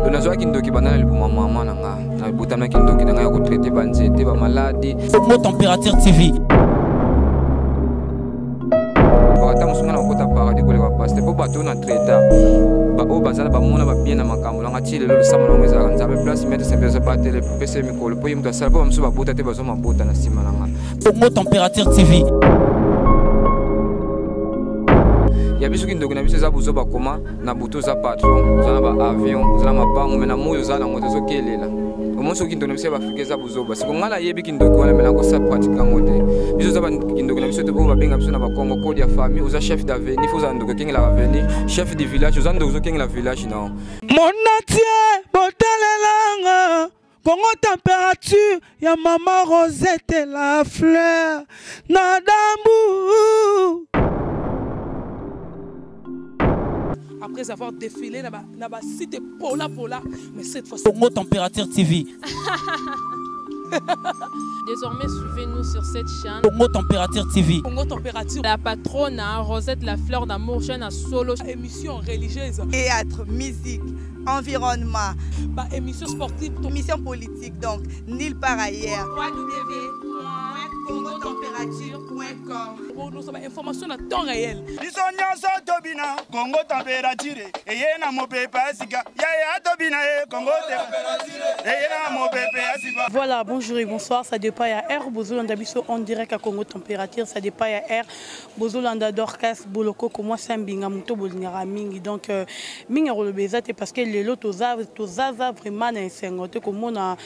dona zo kindoki banana le buma mama nanga na butana kindoki nanga ko traiter banzete ba maladie Congo Température TV. Bakata musuna na kota paradis ko le ba pasteur po bato na traiter ba o bazala ba mona ba bien na makambo langa tile lo sama na ngeza nzabe place mettre sempre za batele pese mikolo po yimta sala po msuba buta te bazo mabuta na sima nanga Congo Température TV. ya biso kindoki na biso za buzo ba koma na buto za patron za na ba avion za na mapango mena moyo za na ngoto zo kelela omonso kindoki na biso ba Afrika za buzo ba siko ngala yebi kindoki wana mena ko sa pratique ngote biso za ba kindoki na biso te bo ba benga biso na ba Congo code ya famille oza chef d'avenue faut za ndoki kengela avenue chef du village oza ndoki zo kengela village non Monatie botalelanga Congo Température ya Maman Rosette la fleur na dambu. Après avoir défilé dans la cité Pola, mais cette fois-ci. Congo Température TV. Désormais, suivez-nous sur cette chaîne. Congo Température TV. Congo Température. La patronne Rosette la fleur d'amour, jeune à solo. Émission religieuse. Théâtre, musique, environnement. Bah, émission sportive. Émission politique, donc nulle part ailleurs. www.congotempérature.com. Pour nous avoir information à temps réel. Congo Température. Et y a mon pépé Asika. Ya Tobina Congo Température. Et y a mon pépé Asika. Voilà, bonjour et bonsoir. Ça dépend à R. Bozolanda Bisso en direct à Congo Température. Ça dépend à R. Bozolanda Dorcas Boloko. Comme moi, c'est un binga muto bolingara mingi. Donc, minga rolo bezate parce que les lots tozaza vraiment na sengote comme on a.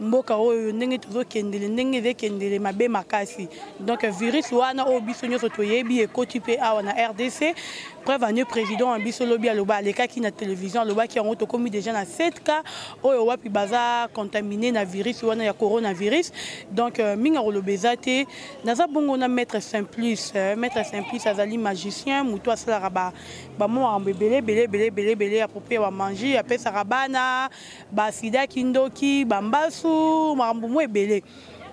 Mboka oyo ndenge tozokendele ndenge ezekendele mabe makasi donc virus wana oyo biso nyonso toyebi ekoti mpe awa na RDC preuve ane président biso lobi aloba alekaki na télévision alobaki yango tokomi déjà na 7 cas oyo wapi baza contaminé na virus wana ya coronavirus donc minga koloba eza te naza bongo na maître Simplice azali magicien mutu asalaka bamakambo ebele aproprie ya bamangi apesaka bana basida kindoki bambasu makambo mo ebele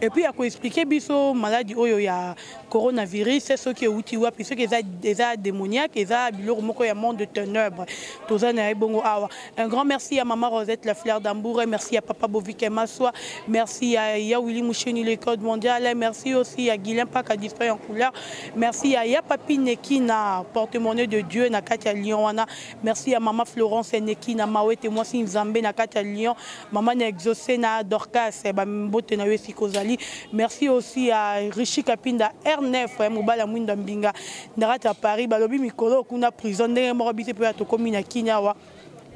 et puis à quoi expliquer biso maladie oyo ya coronavirus c'est ce qui est outil wapi ce qui est démoniaque eza biloko moko ya monde de ténèbres tozana ebongo awa un grand merci à maman Rosette la fleur d'amour merci à papa Bovike Maswa merci à Willy Moucheni le code mondial merci aussi à Guilain Paka disparu en couleur merci à ya papi Nekina porte-monnaie de Dieu na Katia Lyon wana merci à maman Florence Nekina Mawete moi si Nzambe na Katia Lyon maman na exaucé na Dorcas ba mbote na wesi kozali merci aussi à Richi Kapinda R9 mobala mwinda mbinga ndarata Paris balobi mikolo kuna prison ndenge moko bise pe atokomi na Kinyawa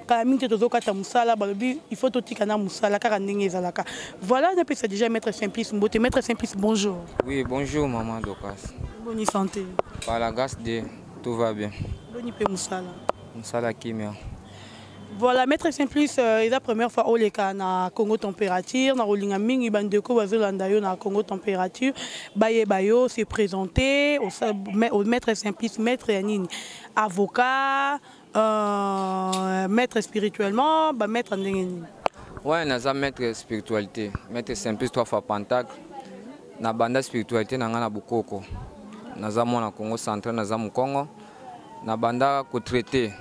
kala mingi tozokata musala balobi il faut totika na musala kaka ndenge ezalaka voilà depuis c'est déjà maître Simplice Mbote maître Simplice bonjour. Oui bonjour maman Dorcas. Bonne santé. Par la grâce de tout va bien. Boni pe musala. Musala kimia. Voilà, maître Simplice, c'est la première fois au Leka na Congo Température, na Rolinga Mingi Bandeko Bazolanda yo na Congo Température, Baye Bayo s'est présenté au maître Simplice, maître Yanine, avocat, maître spirituellement, maître Ndengeni. Ouais, naza maître spiritualité, maître Simplice 3 fois Pentacle, na banda spiritualité na ngana bukoko, naza mwana Congo central, naza Mukongo, na banda ko traiter.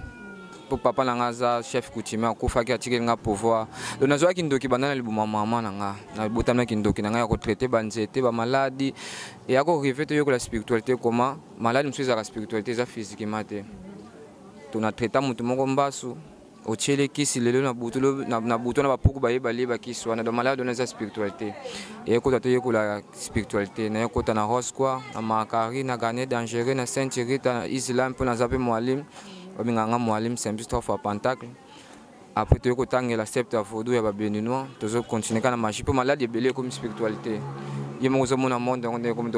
Papa nanga chef coutumier akufa ki atiki nga pouvoir le nazwa kindoki banana le buma mama nanga na botama kindoki nanga ya ko traiter banzete ba maladie et ya ko river to yo la spiritualité comment maladie msuza la spiritualité za physiquement te to na traiter mutu moko mbasu o chele kisi lelo na butulo na buto na bapuku bayebali ba kiswa na do malade na za spiritualité et ko to yo la spiritualité na ko ta na rosquois na makari na gane dangereux na Saint-Rita na Islam pour na zape mwalim Ominganga Mwalim Simplice 3 fois Pentacle. Après tu as la septe à Vodou et Béninois, tu as continué à marcher pour malade et belé comme spiritualité. Il y a mon monde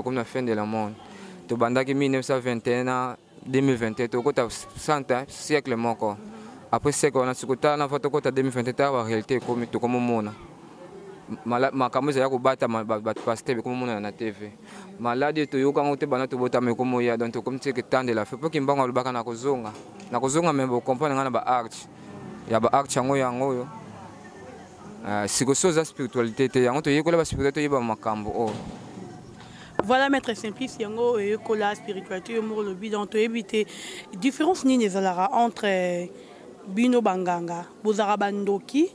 comme la fin de la monde. Tu as 1921 2021, tu as 100 siècle encore. Après siècle on a ce que tu as photo côté 2021 la réalité comme tout comme monde. Ma caméra ya ko bata ba pasteur comme mon na TV. Malade to yoka ngote bana to bota me comme ya donc comme c'est que temps de la fait pour kimbango lubaka na kozonga même comprendre ngana ba art ya ba art yango yo siko soza spiritualité te yango to yekola ba spiritualité ba makambo oh. Voilà maître Simplice yango ekola spiritualité mo lobi donc to éviter différence ni nezalara entre bino banganga bozaka bandoki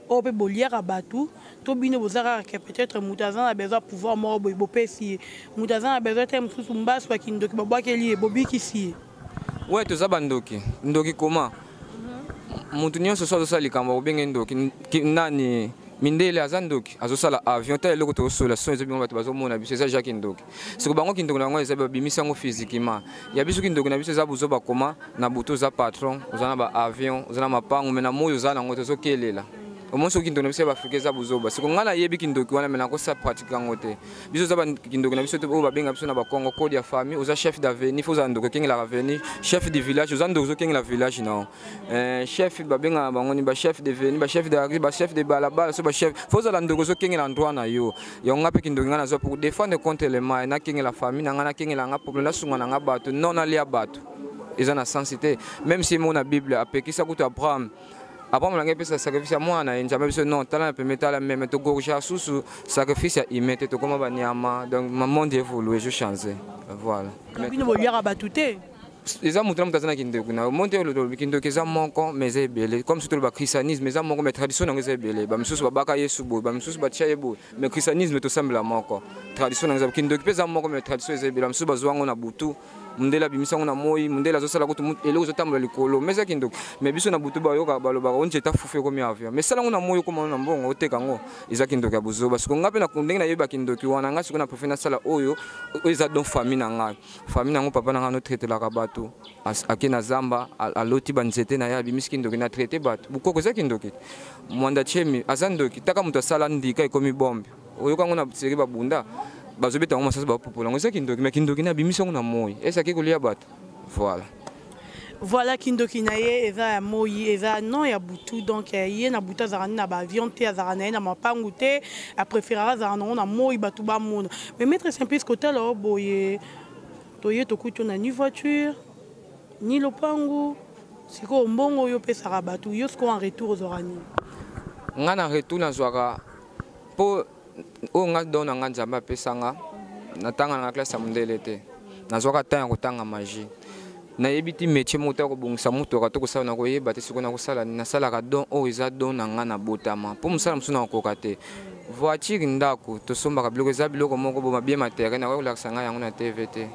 o pe boliaka batu to bino bozaka que peut-être mutazana a besoin pouvoir mort bo pesi mutazana a besoin tem susu mbasi wa kindoki babwakeli bobiki si ouais to za bandoki ndoki comment mutu nyonso so azosala likambo akobenge ndoki nani mindele aza ndoki azosala avion ta eloko tokosola so ezobingo bato bazomona biso eza jaki ndoki siko bango kindoki na bango eza babimisi yango physiquement ya biso kindoki na biso eza buzo bakoma na buto oza patron oza na baavion oza na mapango me na moi oza nango tozokelela omonsi okindoki na biso ya baafrika eza buzoba siko ngai nayebi kindoki wana me nakosa pratike yango te biso oza kindoki na biso oyo babenga biso na bakongo code ya famille oza chef d'avenir fo ozala ndoki okengelaka avenir chef du village oza ndoki ozokengela village nao chef babengaka bango ni bachef d'avenir bachef de bachef de balabala so bachef fo ozala ndoki ozokengela endroit na yo yango ngai mpe kindoki ngai nazwa pour défendre contre le mal nakengela famille na ngai nakengela nga problème nasunga na nga bato non nalia bato eza na sens te même si mo na bible apekisa kutu abraham Après, on a fait sacrifice à moi, on a dit non, talent peut mettre la même, tu gorge sous sacrifice à y mettre, tu comme un donc mon monde évolue, je change. Voilà. Mais nous voulons abattuter. Les hommes qui ont été en monté le Kindo qui est manquant, mais c'est belé. Comme surtout le christianisme, mais manquant, mais tradition dans les belé. Bamsus Babaka Yesubo, Bamsus Bachaebo, mais christianisme tout semble manquant. Tradition dans les Kindo qui est manquant, mais tradition est belé. Bamsus Bazouang on a boutou. Mundela bimisa on a moi, Mundela Zosala Gotu, et l'eau de le colo, mais c'est Kindo. Mais bisous na boutou bayoka, baloba, on jeta fouffé comme avion. Mais ça on a moi comme on a bon, au tekango, Isakindo Kabuzo, parce qu'on a peine à condamner la Yabakindo qui on a ce qu'on a préféré sala oyo, ils ont donc famille nanga. Famille nango papa nanga no traité la rabato. Akina Zamba, à l'autre banzete na ya bimiskindo qui na traité bat. Beaucoup que ça kindoki. Mwanda chemi, azandoki, takamuta salandi kai komi bombe. Oyoka ngona tsiri babunda. Bazobeta ngoma sasa bapopola ngoza kindoki, mais kindoki na bimisa ngona moyi. Esa ki kolia bat. Voilà. Voilà kindoki na ye eza ya moyi eza non ya butu donc ye na buta za na ba avion te za na na mapangu te a préférera za na moyi batu ba mona. Mais maître Simplice côté là boye toye to kutu na ni voiture ni lopango siko mbongo yo pesa rabatu yo sko en retour aux orani ngana retour na zwaka po o nga dona nga nzamba pesa nga natanga na classe ya mundele te na zwaka tanga kotanga magie na yebiti métier mota ko bungisa muto ka to kosala na koyeba te siko na kosala na sala ka don o eza don na nga na botama po musala musuna ko kokate voiture ndako to somba ka biloko za biloko moko bo bien matériel na ko la sanga yango na TVT.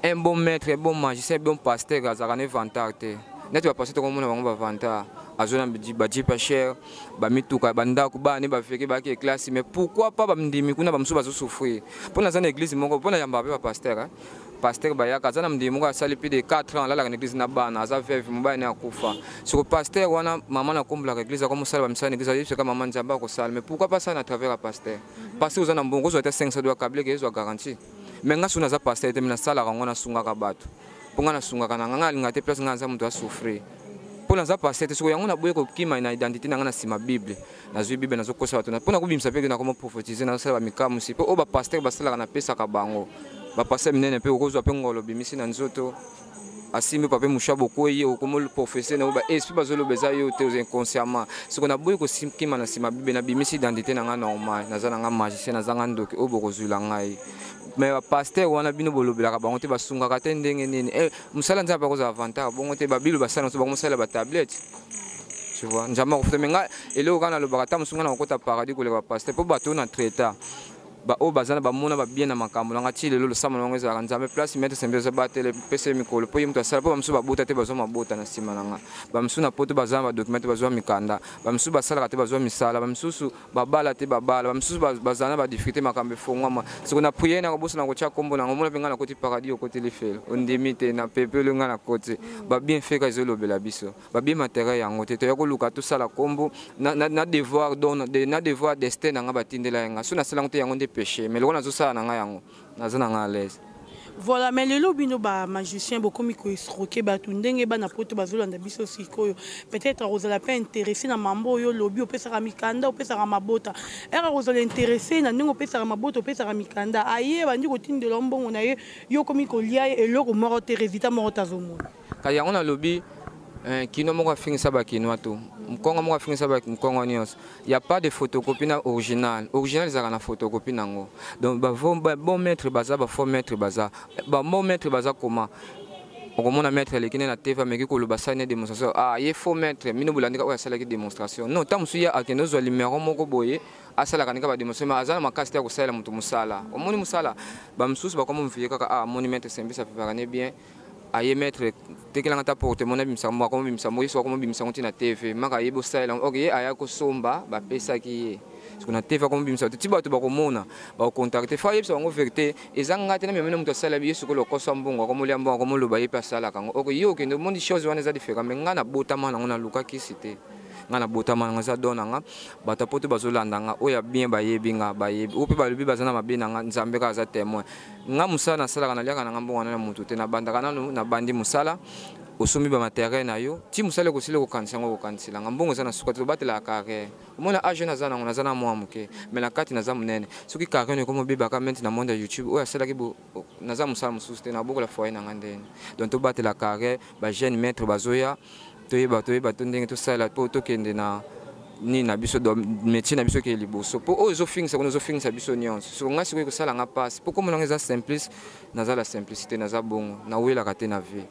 Un bon maître, un bon magicien, un bon pasteur, azarane vantarté. Net va passer comme on va vantar. Azona badji pas cher, bamituka banda kuba ne ba feke ba ke classe mais pourquoi pas bamdimi kuna bamsu bazo souffrir. Pour dans une église moko pour na yamba ba pasteur. Pasteur ba ya kazana mdimi moko sali plus de 4 ans là la église na bana aza veuve mba na kufa. Sur pasteur wana maman na komba l'église comme ça bamsa l'église c'est comme maman nzamba ko sala mais pourquoi pas ça à travers la pasteur. Pasteur aux anambongo zo 500 doit câbler que zo garantie. Menga suna za pasteur te mina sala ngona sunga ka bato ponga na sunga kana nganga ngate place nganza mtu asufre pona za pasteur te so yango na boye ko kima na identité na ngana sima bible na zwi bible na zo kosa bato na pona ko bimisa pe na komo prophétiser na sala ba mikamu si po o ba pasteur ba sala na pesa ka bango ba pasteur minene pe ko zo pe ngolo bimisi na nzoto asimi pape mushabo ko ye o komo professeur na ba esprit bazolo beza yo te aux inconsciemment siko na boye ko kima na sima bible na bimisi identité na ngana normal na za na nga magicien na za ngandoki o boko zula ngai. Mais pasteur wana bino bolobela bango te basunga ka te ndenge nini musala nzamba ko za avantage bongo te ba bible basala so bango sala ba tablette tu vois njama ko femenga eloko kana lo bakata musunga na ko ta paradis ko le ba pasteur po bato na traiter ba o bazana ba mona ba bien na makambo nga ti lelo lo sama ngwe za nzambe place mettre sembe za batele pese mikolo po yimto sala po bamsu ba bota te bazo mabota na sima nanga bamsu na poto bazana ba document bazo mikanda bamsu ba sala te bazo misala bamsusu babala te babala bamsusu bazana ba difficulté makambe fongwa siko na prier na ko bosa na ko cha kombo na ngomona penga na koti paradis o koti lefel ondimite na pepelo nga na koti ba bien fait ka zolo bela biso ba bien matériel yango te to ya ko luka to sala kombo na devoir don na devoir destin nga batindela nga so na sala ngote yango péché mais le on a tout ça na yango na zana nga l'aise. Voilà mais le lobino ba magicien beaucoup mi ko escroquer ba tundenge ba na poto bazolanda biso sikoyo peut-être rozala pas intéressé na mambo yo lobi o pesa mikanda o pesa mabota era rozala intéressé na ndingo pesa mabota o pesa mikanda aye bandi ko tindela mbongo na ye yo komi ko lia eloko moko te résultat moko tazomo kaya on a lobi kino moko afingisa ba kino to mkongo moko afingisa ba mkongo nyos il y a pas de photocopie na original zaka na photocopie nango donc ba bon maître baza ba faux maître baza ba bon maître baza comment okomona maître lekine na TV ameki koloba sala ne démonstration ah ye faux maître mino bolandika oya salaki démonstration non ta musu ya akende ozwa numéro moko boye asalaka nika ba démonstration mais azala makasi te ya kosala mutu musala omoni musala bamususu bakoma mufie kaka ah moni maître Sembisa préparane bien aye maître tekelanga ta portemona bimisa mo akoma bimisa mo yeso akoma bimisa ntina TV maka yebo sala ok ye aya kosomba bapesaki ye sikuna TV akoma bimisa ti bato bakomona bakontacter fa yebisa bango vérité ezanga te na memene mutu asala yesu ko lokosa mbongo akomolia mbongo akomoloba ye pe asala kango ok yo okende mondi chose wana eza différent mais nga na botama nango na luka kisite nga na botama nango eza dona nga bato poto bazolanda nga oya bien bayebi nga bayebi ope balobi bazana mabe na nga nzambe ka aza témoin nga musala nasalaka naliaka na nga mbongo wana na mutu te na bandaka nano na bandi musala osomi ba matériel na yo ti musala ko sile ko kanisa ngo ko kanisila nga mbongo eza na suka to batela carrière omona age na zana ngo na zana mwa muke mais na kati na za munene soki carrière ne ko mobiba ka maintenant na monde ya YouTube oya sala ki bo na za musala mususu te na boko la foyer na nga ndene donc to batela carrière ba jeune maître bazoya toyeba to ndenge to sala po to kende na ni na biso do métier na biso ke liboso po o zo fingisa kono zo fingisa biso nyonso so nga siko ko sala nga passe po comme nga za simplice na za la simplicité na za bongo na wela ka te na vie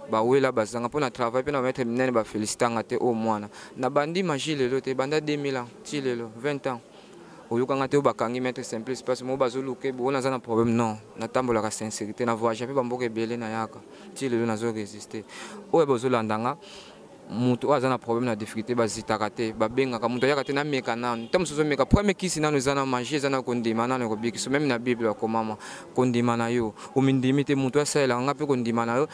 ba wela bazanga pona travail pe na mettre minene ba félicitanga te au mwana na bandi magie lelo te banda 2000 ans ti lelo 20 ans oyuka nga te obakangi mettre simplice parce mo bazoluke bo na za na problème non na tambola ka sincérité na voyage pe bamboka ebele na yaka ti lelo na zo résister o bazolandanga mutu aza na problème na difficulté bazitaka te babengaka mutu ayaka te na meka nanu ta mosusu meka premier kisi nanu eza na magie eza na kondima nanu kobikiso même na bible akomama kondima na yo omindimi te mutu asalelaka nga mpe kondima na yo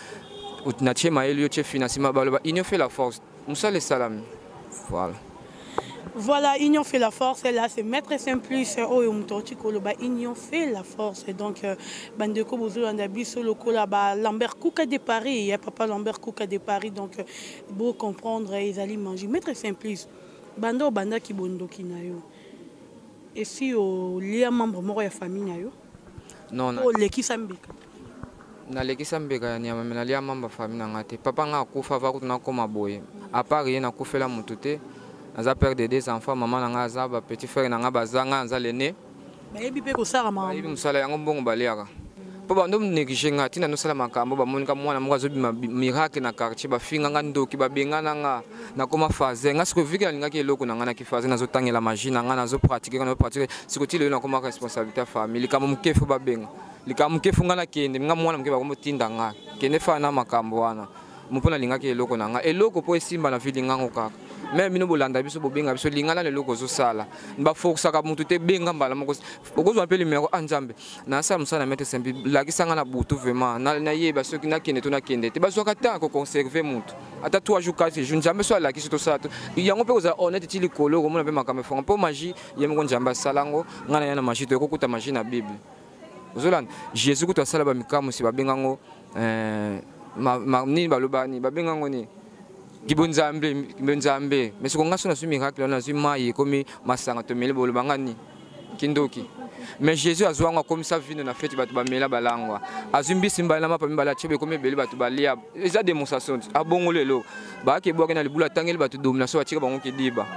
na tie mayele yo tie financement baloba union fait la force musala esalami voilà. Voilà, Union fait la force, là c'est Maître Simplice, Union fait la force. Donc, Bandeko Bozo Andabiso, Lambert Kouka de Paris, il y a papa Lambert Kouka de Paris, donc, pour comprendre, ils allaient manger. Maître Simplice, Bando Banda Kibondo Kinayo. Et si au lia membre mort de famille Nayo? Non, non. Oh, l'équipe Sambika. Na l'équipe Sambika, il y a même lia membre de famille Nangate. Papa n'a pas fait na koma boye. À part rien, n'a pas fait la moutouté. Naza père de 2 enfants, maman nanga azaba petit frère nanga bazanga nza lene. Ba yebi pe ko sara mama. Yebi musala yango mbongo baliaka. Po bando negishenga tina no sala makambo ba monika mwana mwazo bima miracle na quartier ba finga nga ndoki ba bengana nga na koma faze nga siko vika linga ke loko nanga na kifaze nazo tangela magie nanga nazo pratiquer kana pratiquer siko tile na koma responsabilité famille kama mkefu ba benga likamu mkefu nga na kende nga mwana mke ba ko tinda nga kende fa na makambo wana mupona linga ke loko nanga eloko po esimba na vili nga ngokaka même mino bolanda biso bobenga biso lingana le loko zo sala ba fokusaka mutu te benga mbala moko okozwa appeler numéro anzambe na sa musana Maître Simplice la kisanga na butu vraiment na yeba soki na kende to na kende te bazwa kata ko conserver mutu ata 3 jours 4 jours nzambe so la kiso to sa to yango pe oza honnête ti likolo ko mona pe makame fonga po magie yemo nzamba salango ngana yana magie to kokuta magie na bible ozolanda Jésus kuta sala ba mikamu si babenga ngo ni balobani babenga ngo ni Kibonzambe, mais ce qu'on a sur le miracle, on a vu maïe comme Massanga, Tomele, Bolbangani, Kindoki. Mais Jésus a joué comme ça, vient de la fête, il va mela balangwa. Azumbi Simbalama, Pamela Chebe, comme Beli Batubalia, les a démonstrations. À bon lelo, Baki Bogan, le boula tangel, Batu domination, à Tirabango qui diba.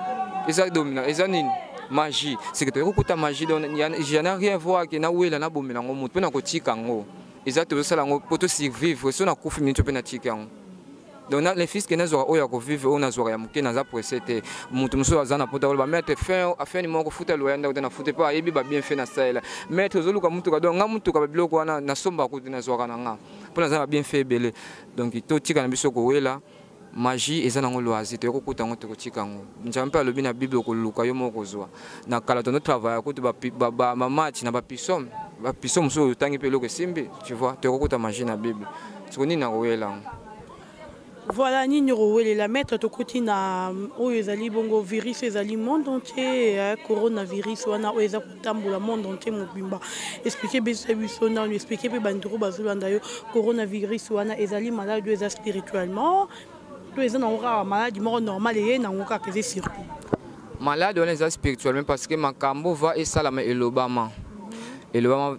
Les a domination, les anines. Magie, c'est que tu écoutes ta magie, j'en ai rien à voir, qui n'a où elle a bombé, on monte, on a coté kango. Ils ont tout ça, pour te survivre, si on a coupé, minute, on a tikango. Donc les fils qui nazo oya ko vivre on nazo ya muke naza presete mutu muso azana pota ba mettre fin afin ni moko futa loyanda na futa pa yebi ba bien fait na sala mettre zoluka mutu ka donc nga mutu ka biloko wana na somba ko nazo kana nga pona za bien fait belé donc to tika na biso ko wela magie ezana ngo loisir to ko kuta ngo to tika ngo njampa lobi na bible ko luka yo moko zwa na kala to no travail ko to ba match na ba pisom muso tangi pe loko simbi tu vois to ko kuta magie na bible so ni na wela. Voilà, Nini Rowele, la maître de côté na Oezali Bongo virus, Ezali monde entier, coronavirus, wana Oeza Tambo, le monde entier, Mobimba. Expliquez Bessabusona, expliquez Banduro Bazulandayo, coronavirus, wana Ezali malade, Oeza spirituellement, Oeza n'a maladie mort normale et n'a aucun cas de circuit. Malade, on est spirituellement parce que Makambo va et Salama et l'Obama. Et l'Obama,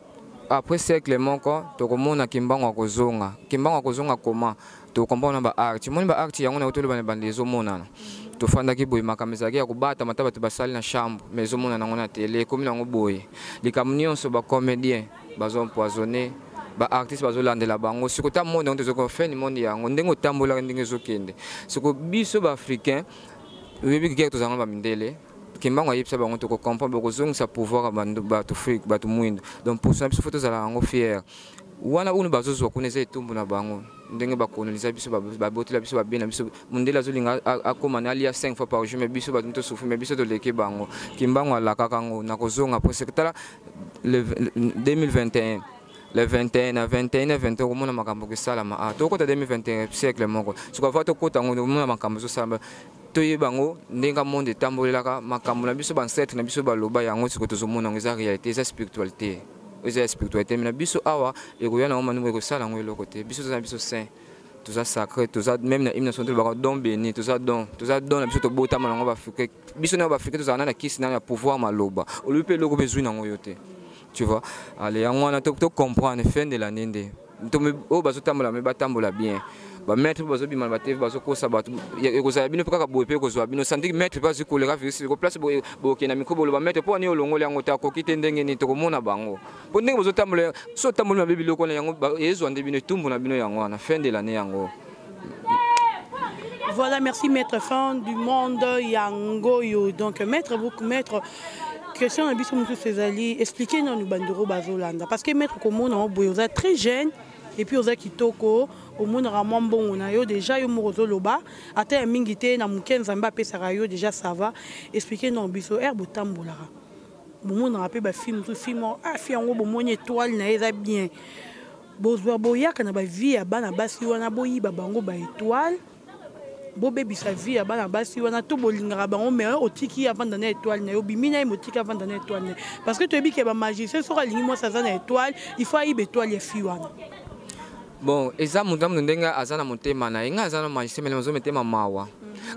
après siècle, mon corps, tu comprends Kimbango Kozonga. Kimbango Kozonga comment? To comprendre ba art moni ba art yango na hoteli bana bandezo monana to fanda ki boy makameza ya kubata mataba to basali na chambre maison monana ngona télé comme na ngoboye likamnio so ba comédien bazon empoisonné ba artiste bazolandela bango siko ta monde on tezoko fin du monde yango ndenge otambola ndenge ezokende siko biso ba africain webi kike tozanga ba mindele kimbango yipsa bango to comprendre bokozongisa pouvoir bato Afrique bato mwindo donc pour ça biso faut tozala yango fier wana unu bazozwa kuneza etumbu na bango ndenge bakoloniza biso babotela biso babena biso mundela zolinga akoma na alia 5 fois par jour mais biso bato souffre mais biso to leke bango kimbango alaka kango na kozonga pour secteur le 2021 le 21 na 21 na 20 komona makambo ke sala ma to kota 2021 siècle moko siko fa to kota ngo komona makambo zo sala to yebango ndenga monde tambolelaka makambo na biso bancetre na biso baloba yango siko tozomona ngo eza réalité eza spiritualité eza spiritualité mais na biso awa ekoya na manu ko sala ngo eloko te biso toza biso saint toza sacré toza même na hymne national ba don béni toza don na biso to botama ngo ba africain biso na ba africain toza na kisi na pouvoir maloba olupe loko bezwi na ngo yote. Tu vois, allez, on a tout comprendre fin de l'année ndé. To me o bazo tambola me batambola bien. Ba maître bazo bi mal batev bazo ko sabato. Eko za bino paka boepe ko zo bino santi maître bazo ko le rafisi ko place bo ke na mikrobo lo ba maître po ani olongo le yango ta ko kite ndenge ni to ko mona bango. Po ndenge bazo tambola so tambola be biloko na yango ezo ande bino tumbu na bino yango na fin de l'année yango. Voilà, merci maître fin du monde yangoyo. Donc maître question à biso mutu Césali expliquer nous bandero bazolanda parce que maître comme on est très jeune et puis oza kitoko au monde ramon bon on a yo déjà yo morozo loba ata mingité na mukenza mba pesa yo déjà ça va expliquer nous biso herbe tambola bon monde rappelle ba film fiango bon mon étoile na eza bien bozwa boyaka na ba vie ya bana basi wana boyi ba bango ba étoile Bobé sa vie à Banabasi, on a tout bolingara bango mais otiki avant d'année étoile na obimina motiki avant d'année étoile parce que tu dis que ba magicien sera ligne moi ça zana étoile il faut y étoile les filles wana. Bon eza mudam ndenga azana motema na inga azana magicien mais mazo metema mawa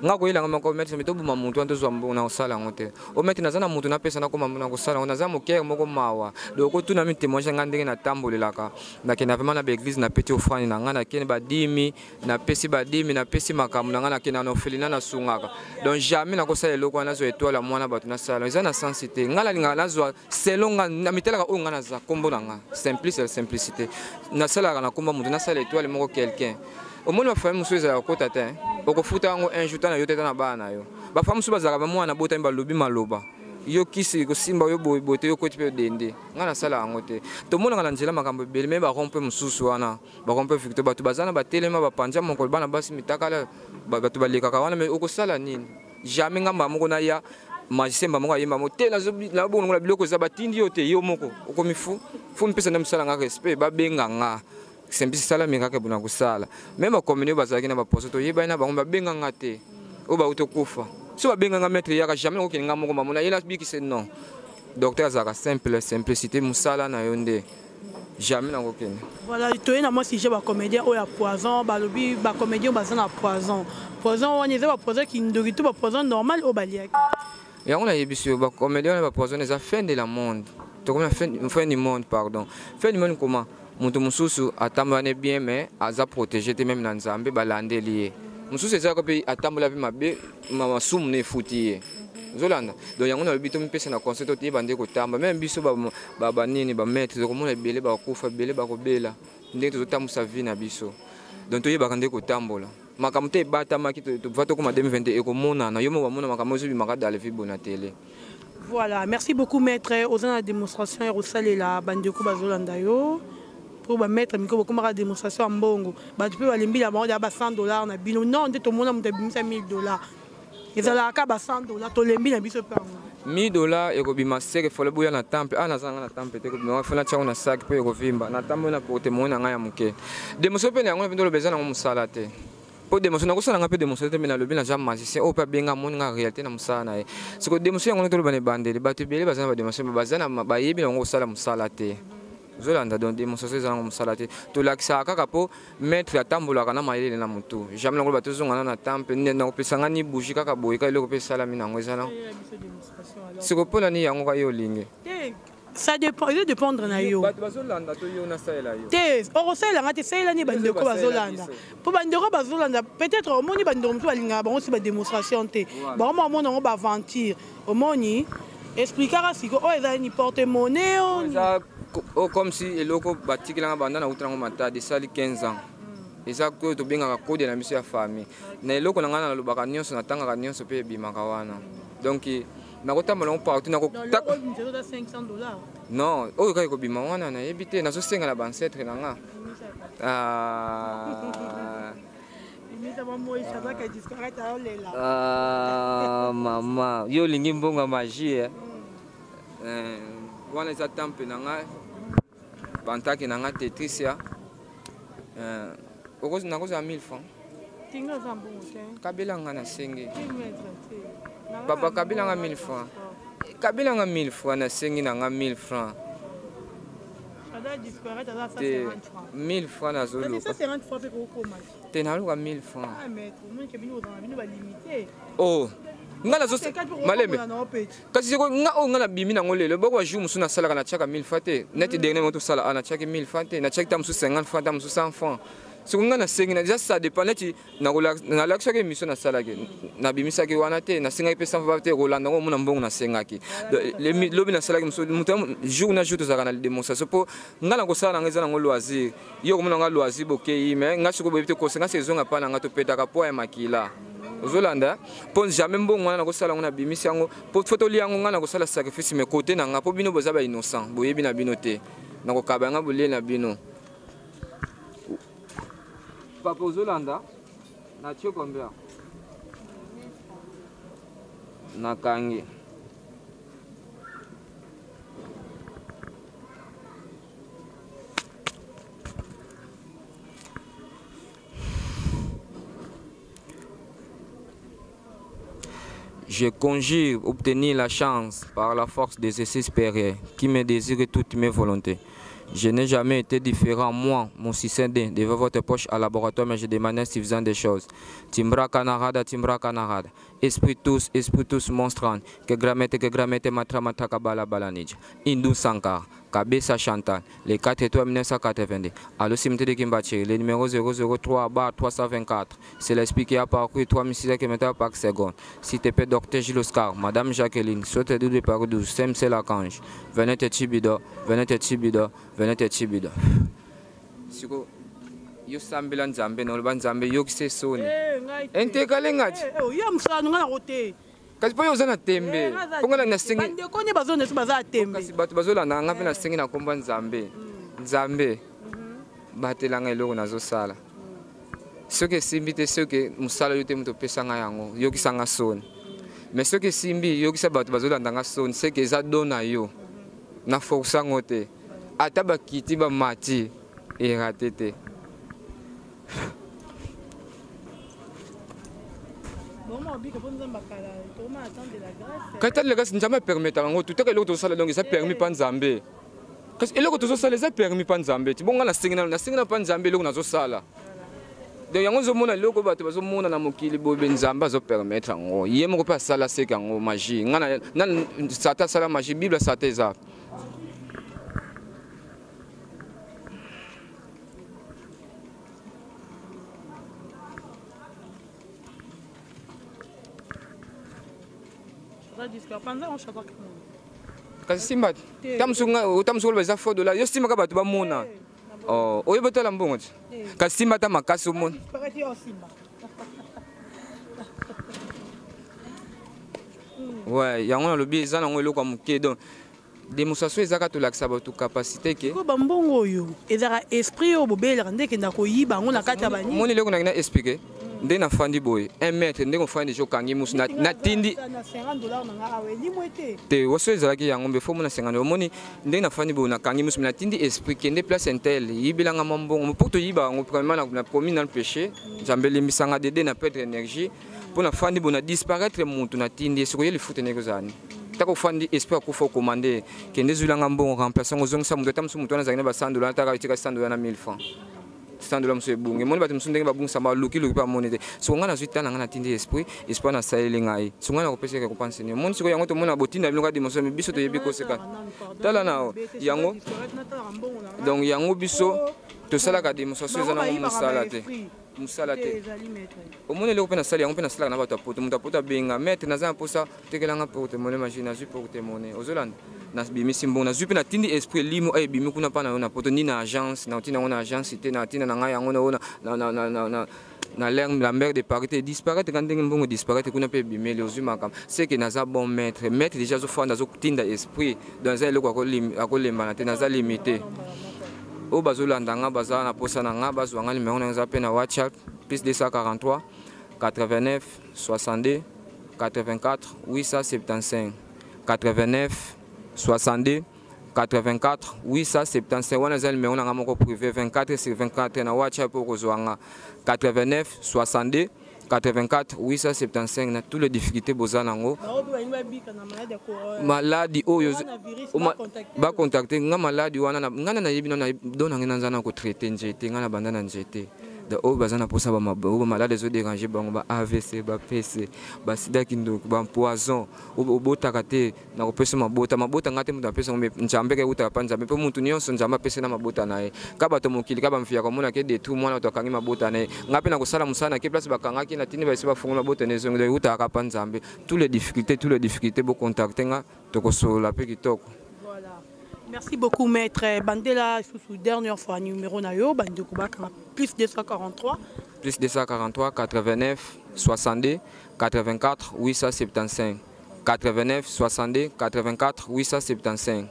nga ko ilanga mako mettre meto buma muntu anto zwa mbona osala ngote o mettre nazana muntu na pesa na ko mamuna ko sala ona za mokere moko mawa donc tu na mitemo nga ndenge na tambolelaka na kena vraiment na église na petit offrande na nga na kene ba dimi na pesi ba dimi na pesi makamu na nga na kena na ofelina na sungaka donc jamais na ko sala eloko na zo étoile mwana batu na sala eza na sensité nga la linga na zo selon nga na mitelaka o nga na za kombo na nga simplicité na sala na komba muntu na sala étoile moko quelqu'un au monde ma famille muso ezala ko tata oko futa ngo un jour na yo teta na bana yo ba famille muso bazala ba mwana bota mba lobi maloba yo kisi ko simba yo bote yo ko tipe dende ngana sala ngo te to mona ngana nzela makambo bele me ba rompe mususu wana ba rompe victor batu bazana ba telema ba panja moko bana basi mitakala batu baleka ka wana me oko sala nini jamais ngamba moko na ya magicien ba moko yemba mote na bongo la biloko za batindi yo te yo moko oko mifu fu mpesa na msala nga respect ba benga nga sembi sala mingaka buna kusala même communauté bazaki na ba poso to yeba na bango ba benga ngate o ba utokufa so ba benga nga maître yaka jamais ko kinga moko mamuna yela biki c'est non docteur zaka simplicité musala na yonde jamais na ko kene voilà to na moi si j'ai ba comédien o ya poison ba lobi ba comédien bazana poison on est ba poison qui ndori tout ba poison normal o baliaki et on a yebisio ba comédien ba poison les affaires de la monde to comme fin du monde pardon fin du monde comment Mutu mususu atambane bien mais aza protéger te même na nzambe balandeli mususu eza ko pe atambola pe mabe mama sumu ne futi zolanda donc yango na bito mpesa na concert to bande ko tamba même biso ba nini ba maître ko mona belé ba kufa belé ba ko bela ndenge to tambusa vie na biso donc to yeba kande ko tambola makamte bata maki to va to ko 2022 e ko mona na yo mo ba mona makamozo bi makada le fi bona télé. Voilà, merci beaucoup maître aux la démonstration et au salé la bande ko bazolanda yo pour mettre miko comme la démonstration en bongo ba tu peux aller mbila ba $100 na bino non de to mona muta bimisa $1000 ezala ka ba $100 to lembi na biso pa $1000 eko bima seke fole buya na temple ana zanga na temple te ko bima fona tshako na sac pe eko vimba na tambo na porte mona nga ya muke démonstration pe yango ndolo bezana ngo musala te po démonstration na ko sala nga pe démonstration te na lobi na jam magicien o pa benga mona nga réalité na musala na e siko démonstration yango ndolo bane bandeli ba te bele bazana ba démonstration bazana ba yebi ngo sala musala te zolanda donc démonstration za ngo musala te to lakisa kaka po maître atambola kana mayele na mutu jamais ngo bato zonga na temple na ko pesa ngani bougie kaka boy ka iloko pesa la mina ngo ezana siko pona ni yango ka yo linge ça dépend, il dépendre na yo. Bazolanda to yo na saela yo. Te, oro saela ngate saela ni bandeko bazolanda. Po bandeko bazolanda, peut-être au moni bandeko mtu balinga bango si ba démonstration te. Ba mo mona ngo ba aventure. Au moni expliquera siko o eza ni porte-monnaie. comme si eloko batikelanga banda na utango matadi sali 15 ans. Et ça que to benga code na mission ya famille. Na eloko na ngana lobaka nyonso na tanga nyonso pe bimaka wana. Donc na kota malon partout na ko $500. Non, oyo kai ko bima wana na ebite na so senga na bancetre na nga. Mama, yo lingi mbonga magie. Wana eza tampe na nga bantaki na nga Tetrisia. Okozi na koza 1000 francs. Tinga za mbongo te. Kabila nga na sengi. Papa kabila nga 1000 francs. Kabila nga 1000 francs na sengi na nga 1000 francs. Ada disparaître à ça 50 francs. 1000 francs na zolo. Ça 50 francs pour comment? Te na luka 1000 francs. Ah mais tout le monde qui vient dans la vie va limiter. Oh. Nga na zo maleme. Kasi siko nga o nga na bimi na ngolelo boko wa jumu suna sala kana chaka 1000 francs te. Net dernier moto sala ana chaka 1000 francs te. Na chaka tam su 50 francs tam su 100 francs. Si on a cinq, ça dépend. Na l'action que mission na sala ke na bimisa ke wana te na singa pe sans vate Rolanda ngo mona mbongo na senga ki le lobi na sala ke mutam jour na jour to zaka na démonstration po ngala ko sala ngeza na ngo loisir yo ko mona nga loisir bokeyi mais nga siko bebite ko senga saison nga pa na nga to peta ka po ya makila ozolanda po jamais mbongo na ko sala ngona bimisa ngo po photo li yango ngana ko sala sacrifice mais côté na nga po bino boza ba innocent boyebi na bino te na ko kabanga bolie na bino. Papa Zolanda, na tio combien? Na kangi. Je conjure obtenir la chance par la force des essais supérieurs qui me désire toutes mes volontés. Je n'ai jamais été différent, moi, mon système de votre poche à laboratoire, mais je demandais suffisant des choses. Timbra canarada, esprit tous, monstrant, que gramete, matra, kabala, balanij. Indou Sankar, Kabesa Chantal, les 4 étoiles 1982. À le cimetière de Kimbachi, le numéro 003-324. C'est l'esprit qui a parcouru 3600 km par seconde. Si tu peux, docteur Gilles Oscar, Madame Jacqueline, saute de par 12, c'est la cange. Venez te chibido. Siko yo sambela nzambe no ba nzambe yo kisesoni ente kalengati yo msana ngana rote kasi po yo zana tembe ponga na singi bande kone bazone tu baza tembe kasi bato bazola na nga na singi na komba nzambe batelanga eloko nazo sala soki simbi te soki musala yo te muto pesa nga yango yo kisanga soni mais soki simbi yo kisa bato bazola ndanga soni c'est que eza dona yo na força ngote ata bakiti ba mati eratete kata le gars njama permettre ngo tout que l'autre sala donc ça permis pas nzambe parce que eloko to sala ça permis pas nzambe ti bonga na singina pas nzambe eloko nazo sala de yango zo mona eloko bato bazo mona na mokili bobe nzambe zo permettre ngo yemo ko pa sala seka ngo magie ngana na sata sala magie bible sata eza. Kasi simba tamsunga beza fodo la yo simba ka bato ba mona oh oyo botala mbongo kasi simba ta makasi mona ouais yango na lobi eza nango eloko moke donc démonstration ezaka tolakisa bato capacité ke ko bambongo oyo ezaka esprit oyo bobelaka ndeke ndako yiba ngo na kati ya bani moni eloko na expliquer nde na fandi boye 1 mètre nde ko fandi jo kangi musu na tindi na $50 na nga awe limwete te woso ezalaki yango mbe fo mona 50 moni nde na fandi boye na kangi musu na tindi esprit kende place intel yibilanga mambongo pour to yiba ngo premièrement na promis dans le péché jambe limbisanga dede na perdre énergie pour na fandi boye na disparaître muntu na tindi siko yeli fute ne kozani tako fandi esprit ko fo commander kende zulanga mbongo remplacer ngo zonga sa muntu tamsu muntu na zangina ba $100 taka itika $100 na 1000 francs $100 mso ebunge moni bato msunde ba bungisa ba luki pa monete so ngana zwita na tindi esprit na saeli ngai so ngana ko pesa ko penser ni moni siko yango to mona botinda biloko dimension biso to yebi ko seka tala na yango donc yango biso to sala ka dimension za na musala te omoni leko pena sali yango pena sala na bato apoto muta poto benga maître na za posa tekelanga poto moni machine na zu poto moni ozolanda na bimisi mbongo na zupe na tindi esprit limo e bimi kuna pa na poto ni na agence na tina na agence te na tina na ngai yango na la mère de parité disparaître quand ndenge mbongo disparaître kuna pe bimeli ozuma kam c'est que naza bon maître déjà zo fanda zo tinda esprit dans un eloko akolemba na te naza limité o bazolanda nga baza na posa na nga bazwanga numéro na nza pe na WhatsApp plus 243 89 62 84 875 89 62 84 875 wana za numéro na nga moko privé 24/24 na WhatsApp pour kozwanga 89 62 84 875 na toutes les difficultés bozanango maladie oyo ba contacter nga maladie wana ngana na yebi na dona ngana nzana ko traiter njete ngana banda na njete de o bazana posa ba malade zo déranger bango ba AVC ba PC ba sida kindo ba poison o botaka te na ko pesa mabota ngate muta pesa ngombe njambe ke uta pa njambe pe muntu nyonso njamba pesa na mabota nae kaba to mokili kaba mfia ko mona ke de tout mwana to kangi mabota nae ngape na ko sala musana ke place bakanga ki na tini ba seba funga mabota ne zongo de uta ka pa njambe toutes les difficultés bo contacter nga to ko so la pe kitoko. Merci beaucoup, maître Bandela. Sous dernière fois, numéro Nayo, Bandekubaka, plus 243. Plus 243, 89, 62, 84, 875. 89, 62, 84, 875.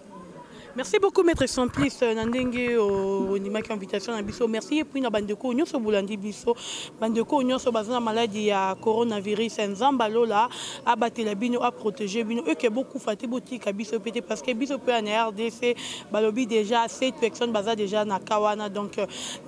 Merci beaucoup, maître Simplice Nandenge au Nimaki invitation à Bisso. Merci et puis na bandeko nyonso bulandi Bisso. Bandeko nyonso bazana maladie ya coronavirus nzambalo la abatela bino a protéger bino et que beaucoup fati botika Bisso pété parce que Bisso peut en RDC balobi déjà 7 personnes baza déjà na kawana donc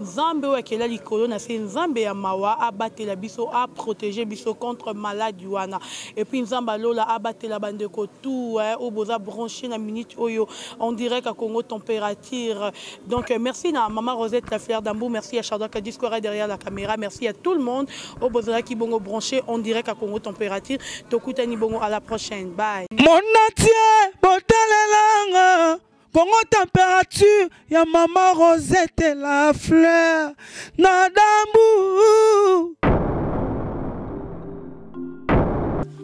nzambe wa kela likolo na c'est nzambe ya mawa abatela Bisso a protéger Bisso contre maladie wana et puis nzambalo la abatela bandeko tout au boza branché na minute oyo on dirait à Congo température. Donc merci à Maman Rosette la Fleur d'Ambou, merci à Chardon Kadisco derrière la caméra, merci à tout le monde au Bozala qui bongo branché on dirait à Congo température. Tokutani bongo à la prochaine. Bye. Mon natie botalelanga Congo température ya Maman Rosette la Fleur d'Ambou.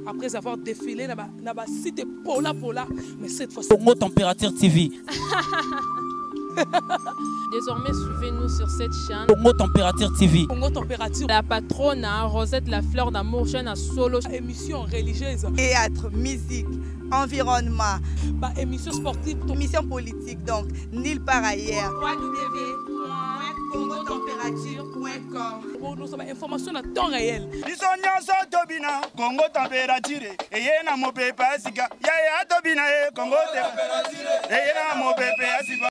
Après avoir défilé dans la cité Pola, mais cette fois-ci... Congo Température TV. Désormais, suivez-nous sur cette chaîne. Congo Température TV. Congo Température. La patronne Rosette la Fleur d'Amour, chaîne à solo. Émission religieuse. Théâtre, musique, environnement. Bah, émission sportive. Émission politique, donc, nulle part ailleurs. www.congotempérature.com. Pour nous avons information à temps réel. Congo température, et yena mo pepe asika, ya tobina Congo température, et yena mo pepe asika.